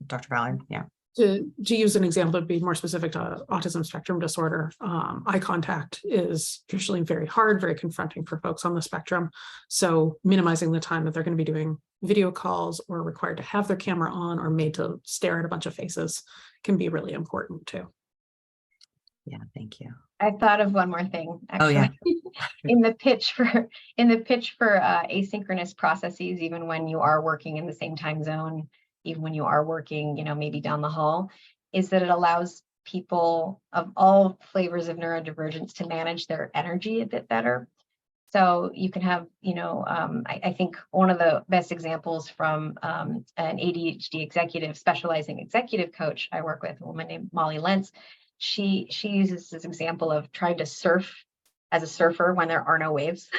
Dr. Ballard? Yeah. To use an example, to be more specific to autism spectrum disorder, eye contact is usually very hard, very confronting for folks on the spectrum. So minimizing the time that they're going to be doing video calls or required to have their camera on or made to stare at a bunch of faces can be really important too. Yeah, thank you. I thought of one more thing, Oh, actually. yeah. In the pitch for asynchronous processes, even when you are working in the same time zone, even when you are working, maybe down the hall, is that it allows people of all flavors of neurodivergence to manage their energy a bit better. So you can have, I think one of the best examples from an ADHD executive, specializing executive coach I work with, a woman named Molly Lentz. She uses this example of trying to surf as a surfer when there are no waves.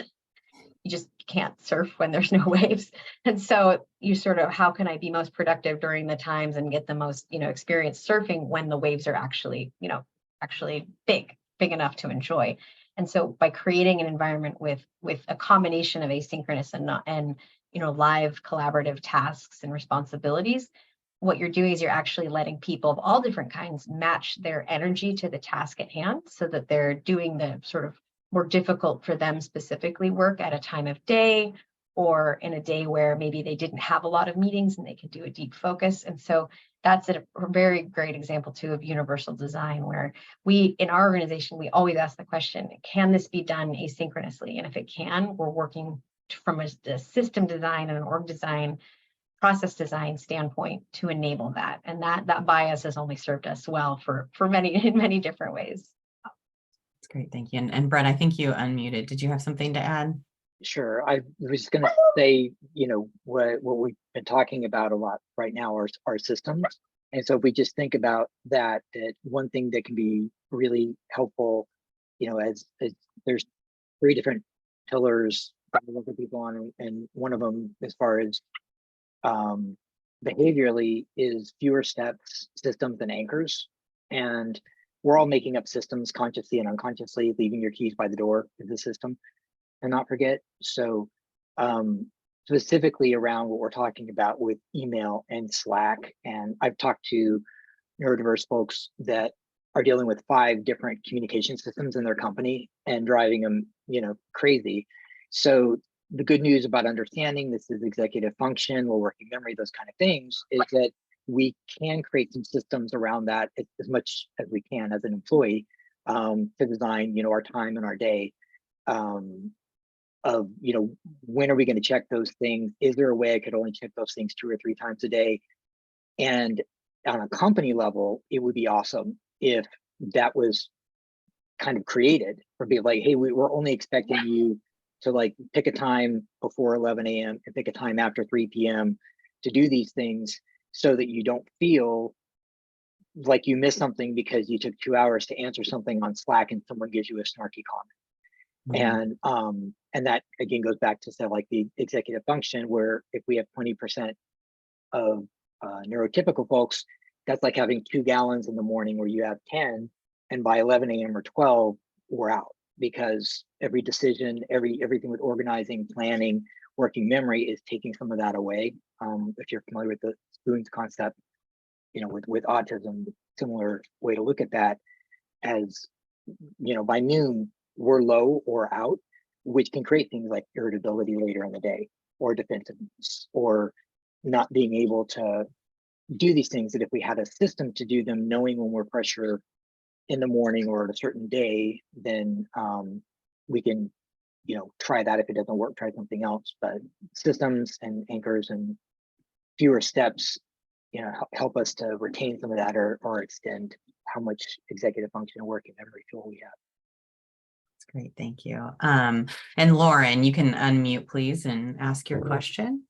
You just can't surf when there's no waves. And so you sort of, how can I be most productive during the times and get the most, experience surfing when the waves are actually, actually big enough to enjoy. And so by creating an environment with a combination of asynchronous and live collaborative tasks and responsibilities, what you're doing is you're actually letting people of all different kinds match their energy to the task at hand so that they're doing the sort of more difficult for them specifically work at a time of day or in a day where maybe they didn't have a lot of meetings and they could do a deep focus. And so that's a very great example too of universal design, where we, in our organization, we always ask the question, can this be done asynchronously? And if it can, we're working from a system design and an org design, process design standpoint to enable that. And that bias has only served us well in many different ways. That's great. Thank you. And Brett, I think you unmuted. Did you have something to add? Sure. I was going to say, what we've been talking about a lot right now are systems. And so if we just think about that one thing that can be really helpful, as there's 3 different pillars that we work with people on, and one of them, as far as behaviorally, is fewer steps, systems, and anchors. And we're all making up systems consciously and unconsciously. Leaving your keys by the door is a system, and not forget. So specifically around what we're talking about with email and Slack, and I've talked to neurodiverse folks that are dealing with 5 different communication systems in their company and driving them, crazy. So the good news about understanding this is executive function, or working memory, those kind of things, is that we can create some systems around that as much as we can as an employee to design, our time and our day. Of when are we going to check those things? Is there a way I could only check those things 2 or 3 times a day? And on a company level, it would be awesome if that was kind of created, or be like, hey, we're only expecting you to pick a time before 11 a.m. and pick a time after 3 p.m. to do these things, so that you don't feel like you missed something because you took 2 hours to answer something on Slack and someone gives you a snarky comment. Mm-hmm. And that again goes back to the executive function, where if we have 20% of neurotypical folks, that's like having 2 gallons in the morning where you have 10, and by 11 a.m. or 12, we're out, because every decision, everything with organizing, planning, working memory is taking some of that away. If you're familiar with the spoons concept, with autism, similar way to look at that, as by noon we're low or out, which can create things like irritability later in the day, or defensiveness, or not being able to do these things that if we had a system to do them, knowing when we're pressure in the morning or at a certain day, then we can, try that. If it doesn't work, try something else. But systems and anchors and fewer steps, help us to retain some of that, or extend how much executive function and working memory fuel we have. That's great. Thank you. And Lauren, you can unmute, please, and ask your question.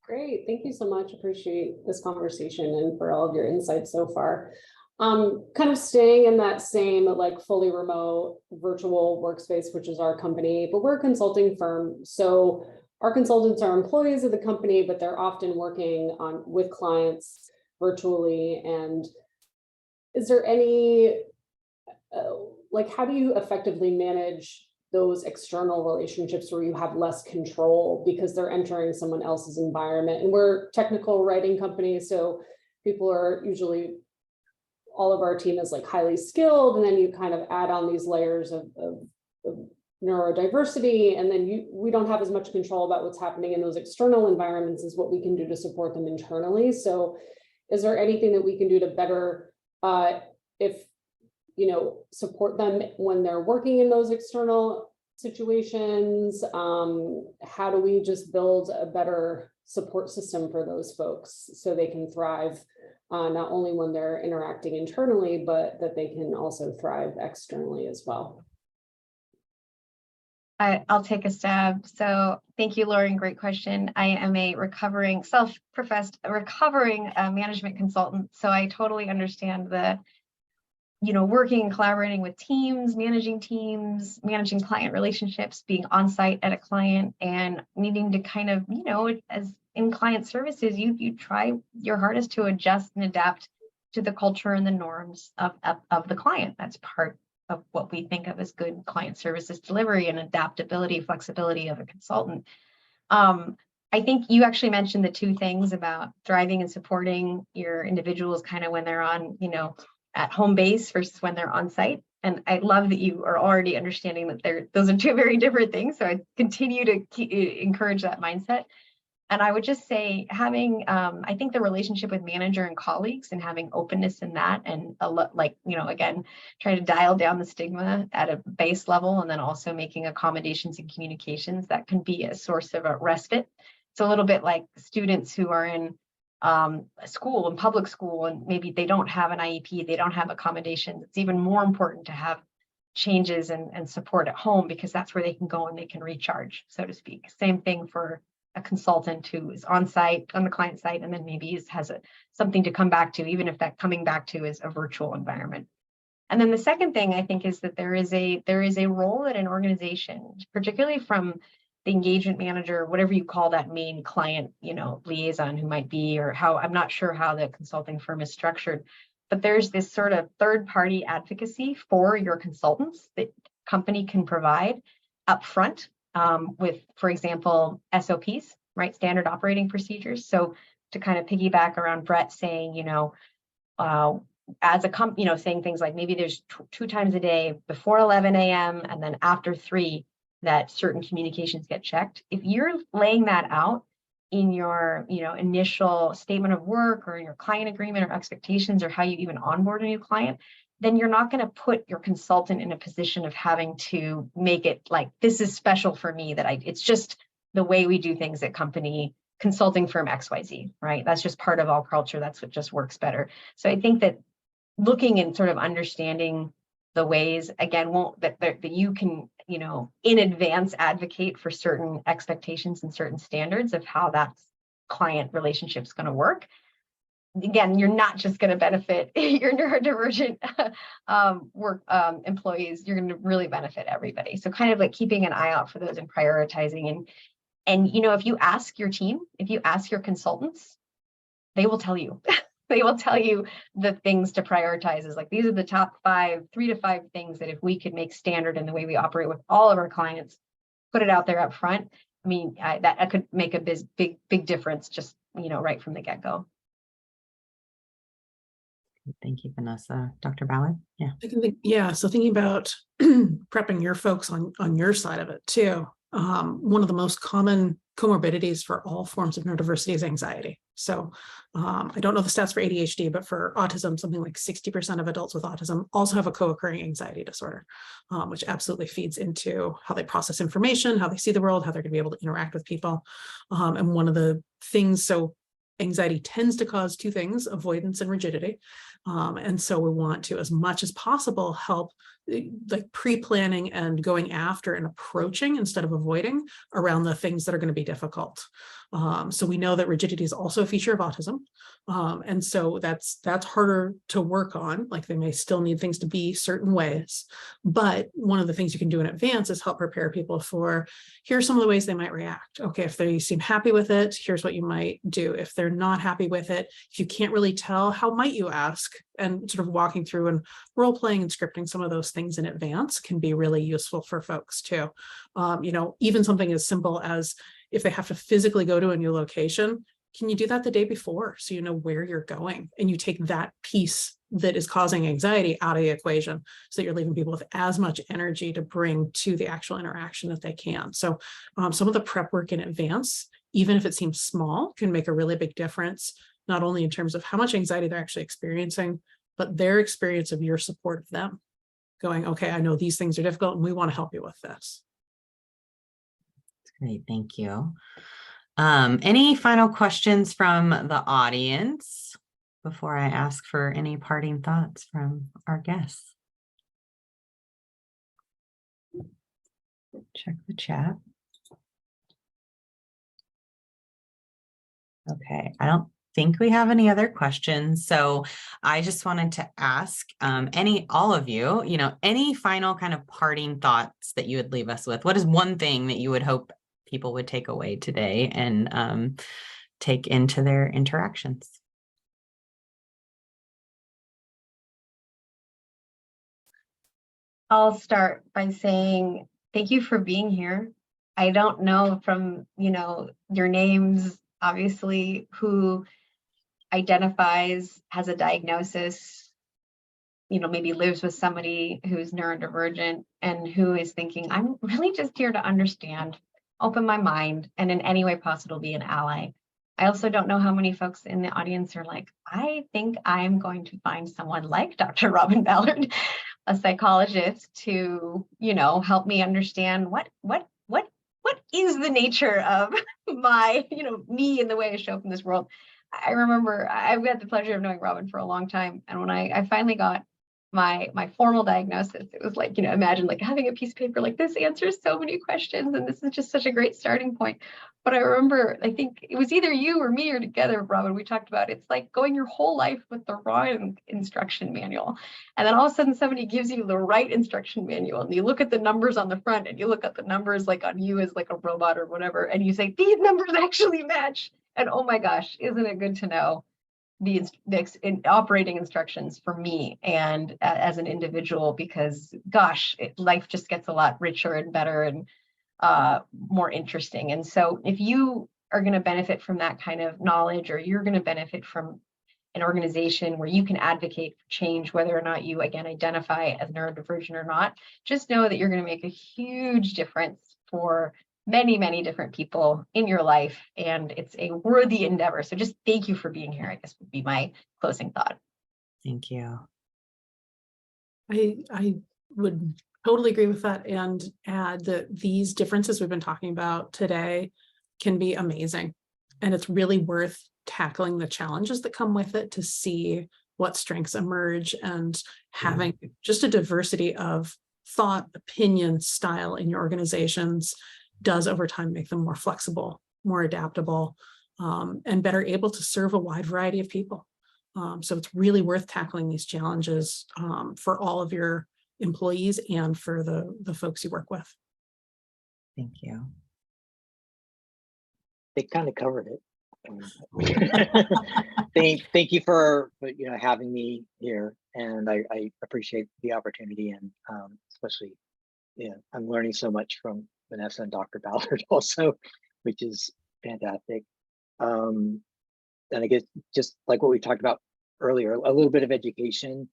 Great. Thank you so much. Appreciate this conversation and for all of your insights so far. Kind of staying in that same fully remote virtual workspace, which is our company, but we're a consulting firm. So our consultants are employees of the company, but they're often working with clients virtually. And is there any, how do you effectively manage those external relationships where you have less control because they're entering someone else's environment? And we're a technical writing company, so people are usually, all of our team is highly skilled, and then you kind of add on these layers of neurodiversity, and then we don't have as much control about what's happening in those external environments as what we can do to support them internally. So is there anything that we can do to better, support them when they're working in those external situations? How do we just build a better support system for those folks so they can thrive, not only when they're interacting internally, but that they can also thrive externally as well? I'll take a stab. So thank you, Lauren. Great question. I am a self-professed recovering management consultant. So I totally understand the, working and collaborating with teams, managing client relationships, being on site at a client, and needing to kind of, as in client services, you try your hardest to adjust and adapt to the culture and the norms of the client. That's part of what we think of as good client services delivery and adaptability, flexibility of a consultant. I think you actually mentioned the two things about thriving and supporting your individuals kind of when they're on, at home base versus when they're on site. And I love that you are already understanding that those are two very different things. So I continue to encourage that mindset. And I would just say having, I think the relationship with manager and colleagues and having openness in that, and again, trying to dial down the stigma at a base level, and then also making accommodations and communications that can be a source of a respite. It's a little bit like students who are in school and public school, and maybe they don't have an IEP, they don't have accommodations. It's even more important to have changes and support at home, because that's where they can go and they can recharge, so to speak. Same thing for a consultant who is on site, on the client site, and then maybe has something to come back to, even if that coming back to is a virtual environment. And then the second thing I think is that there is a role in an organization, particularly from the engagement manager, whatever you call that main client, liaison who might be, or how, I'm not sure how the consulting firm is structured, but there's this sort of third-party advocacy for your consultants that company can provide upfront with, for example, SOPs, right? Standard operating procedures. So to kind of piggyback around Brett saying, as a company, saying things like maybe there's two times a day before 11 a.m. and then after 3 that certain communications get checked. If you're laying that out in your, initial statement of work or in your client agreement or expectations, or how you even onboard a new client, then you're not going to put your consultant in a position of having to make it like, this is special for me, it's just the way we do things at company consulting firm XYZ, right? That's just part of all culture. That's what just works better. So I think that looking and sort of understanding the ways, again, that you can, in advance advocate for certain expectations and certain standards of how that client relationship is going to work. Again, you're not just going to benefit your neurodivergent employees, you're going to really benefit everybody. So kind of like keeping an eye out for those and prioritizing. And if you ask your team, if you ask your consultants, they will tell you. They will tell you the things to prioritize. Is like, these are the top 3 to 5 things that if we could make standard in the way we operate with all of our clients, put it out there up front. I mean, that could make a big difference just, right from the get-go. Thank you, Vanessa. Dr. Ballard? Yeah. So thinking about prepping your folks on your side of it too. One of the most common comorbidities for all forms of neurodiversity is anxiety. So I don't know the stats for ADHD, but for autism, something like 60% of adults with autism also have a co-occurring anxiety disorder, which absolutely feeds into how they process information, how they see the world, how they're going to be able to interact with people. And one of the things, so anxiety tends to cause 2 things, avoidance and rigidity. And so we want to, as much as possible, help like pre-planning and going after and approaching instead of avoiding around the things that are going to be difficult. So we know that rigidity is also a feature of autism. And so that's harder to work on. Like, they may still need things to be certain ways, but one of the things you can do in advance is help prepare people for, here's some of the ways they might react. Okay, if they seem happy with it, here's what you might do. If they're not happy with it, if you can't really tell, how might you ask? And sort of walking through and role playing and scripting some of those things in advance can be really useful for folks too. Even something as simple as if they have to physically go to a new location, can you do that the day before so you know where you're going, and you take that piece that is causing anxiety out of the equation so that you're leaving people with as much energy to bring to the actual interaction that they can. So some of the prep work in advance, even if it seems small, can make a really big difference, not only in terms of how much anxiety they're actually experiencing, but their experience of your support of them. Going, okay, I know these things are difficult and we want to help you with this. Great, thank you. Any final questions from the audience before I ask for any parting thoughts from our guests? Check the chat. Okay, I don't think we have any other questions. So I just wanted to ask all of you, any final kind of parting thoughts that you would leave us with? What is one thing that you would hope people would take away today and take into their interactions? I'll start by saying thank you for being here. I don't know from, your names, obviously, who identifies, has a diagnosis, maybe lives with somebody who's neurodivergent and who is thinking, I'm really just here to understand, open my mind, and in any way possible be an ally. I also don't know how many folks in the audience are like, I think I'm going to find someone like Dr. Robin Ballard, a psychologist, to, help me understand what is the nature of my, me and the way I show up in this world. I remember I've had the pleasure of knowing Robin for a long time. And when I finally got my formal diagnosis, it was like, imagine like having a piece of paper like this answers so many questions. And this is just such a great starting point. But I remember, I think it was either you or me or together, Robin, we talked about it's like going your whole life with the wrong instruction manual. And then all of a sudden somebody gives you the right instruction manual and you look at the numbers on the front and you look at the numbers like on you as like a robot or whatever. And you say, these numbers actually match. And oh my gosh, isn't it good to know the operating instructions for me and as an individual, because gosh, life just gets a lot richer and better and more interesting. And so if you are going to benefit from that kind of knowledge, or you're going to benefit from an organization where you can advocate for change, whether or not you, again, identify as neurodivergent or not, just know that you're going to make a huge difference for many, many different people in your life. And it's a worthy endeavor. So just thank you for being here, I guess would be my closing thought. Thank you. I would totally agree with that, and add that these differences we've been talking about today can be amazing. And it's really worth tackling the challenges that come with it to see what strengths emerge, and having just a diversity of thought, opinion, style in your organizations does over time make them more flexible, more adaptable, and better able to serve a wide variety of people. So it's really worth tackling these challenges for all of your employees and for the folks you work with. Thank you. They kind of covered it. Thank you for having me here, and I appreciate the opportunity, and especially I'm learning so much from Vanessa and Dr. Ballard also, which is fantastic. And I guess just like what we talked about earlier, a little bit of education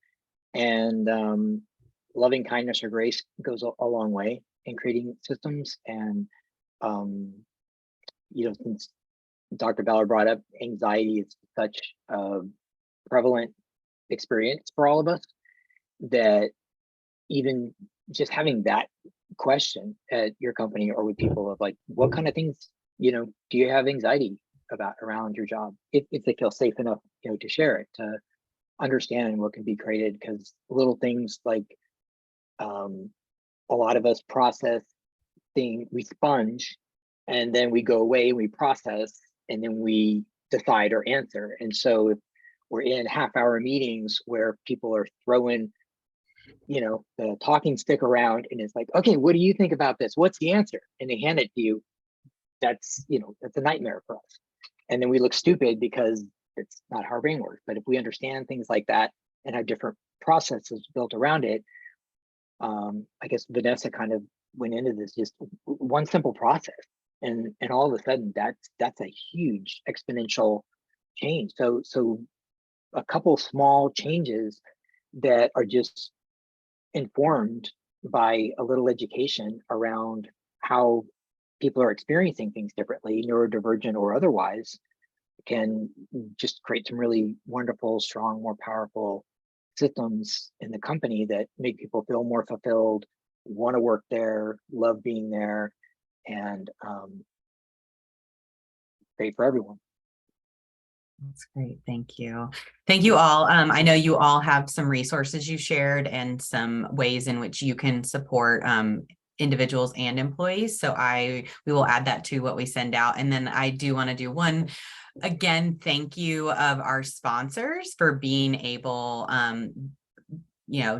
and loving kindness or grace goes a long way in creating systems. And since Dr. Ballard brought up anxiety, it's such a prevalent experience for all of us that even just having that question at your company or with people of like, what kind of things, do you have anxiety about around your job? If they feel safe enough, to share it, to understand what can be created, because little things like a lot of us process things, we sponge, and then we go away and we process, and then we decide or answer. And so if we're in half-hour meetings where people are throwing the talking stick around, and it's like, okay, what do you think about this? What's the answer? And they hand it to you. That's a nightmare for us. And then we look stupid because it's not how our brain works. But if we understand things like that and have different processes built around it, I guess Vanessa kind of went into this, just one simple process and all of a sudden that's a huge exponential change. So a couple small changes that are just informed by a little education around how people are experiencing things differently, neurodivergent or otherwise, can just create some really wonderful, strong, more powerful systems in the company that make people feel more fulfilled, want to work there, love being there, and great for everyone. That's great. Thank you. Thank you all. I know you all have some resources you shared and some ways in which you can support individuals and employees. So we will add that to what we send out. And then I do want to do one, again, thank you of our sponsors for being able,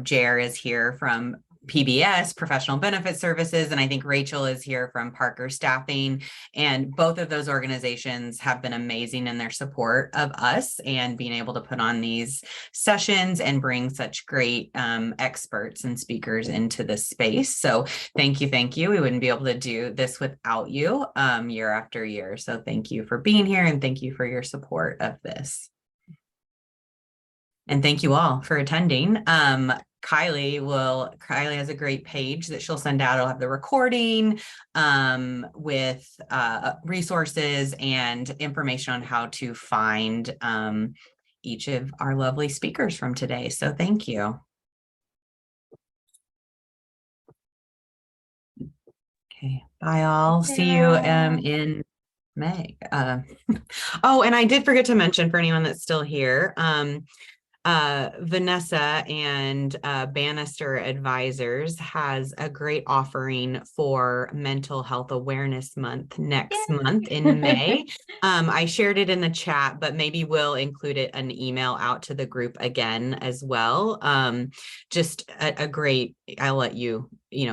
Jer is here from PBS, Professional Benefit Services, and I think Rachel is here from Parker Staffing. And both of those organizations have been amazing in their support of us and being able to put on these sessions and bring such great experts and speakers into this space. So thank you, thank you. We wouldn't be able to do this without you year after year. So thank you for being here and thank you for your support of this. And thank you all for attending. Kylie has a great page that she'll send out. It'll have the recording with resources and information on how to find each of our lovely speakers from today. So thank you. Okay, bye all. See you in May. Oh, and I did forget to mention for anyone that's still here, Vanessa and Bannister Advisors has a great offering for Mental Health Awareness Month next month in May. I shared it in the chat, but maybe we'll include it an email out to the group again as well. Just a great, I'll let you,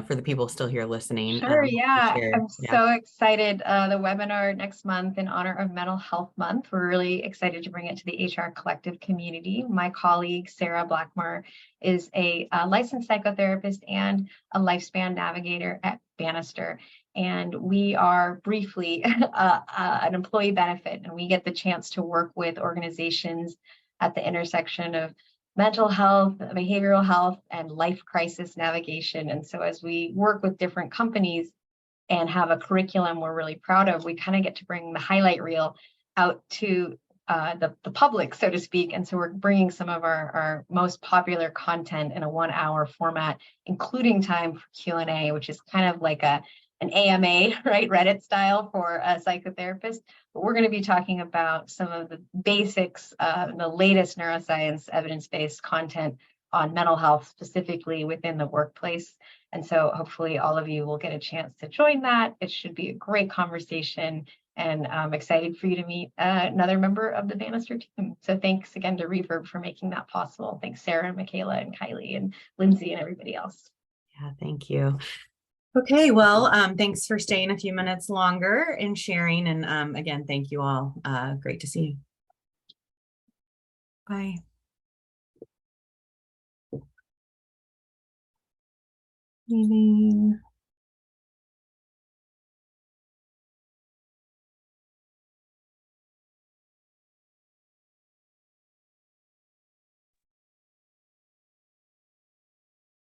for the people still here listening. Sure, yeah. Share. I'm so excited. The webinar next month in honor of Mental Health Month. We're really excited to bring it to the HR Collective community. My colleague, Sarah Blackmore, is a licensed psychotherapist and a lifespan navigator at Bannister. And we are briefly an employee benefit, and we get the chance to work with organizations at the intersection of mental health, behavioral health, and life crisis navigation. And so as we work with different companies and have a curriculum we're really proud of, we kind of get to bring the highlight reel out to the public, so to speak. And so we're bringing some of our most popular content in a 1-hour format, including time for Q&A, which is kind of like an AMA, right? Reddit style for a psychotherapist. But we're going to be talking about some of the basics, the latest neuroscience evidence-based content on mental health, specifically within the workplace. And so hopefully all of you will get a chance to join that. It should be a great conversation. And I'm excited for you to meet another member of the Bannister team. So thanks again to Reverb for making that possible. Thanks, Sarah and Michaela and Kylie and Lindsay and everybody else. Yeah, thank you. Okay, well, thanks for staying a few minutes longer and sharing. And again, thank you all. Great to see you. Bye. Leaving.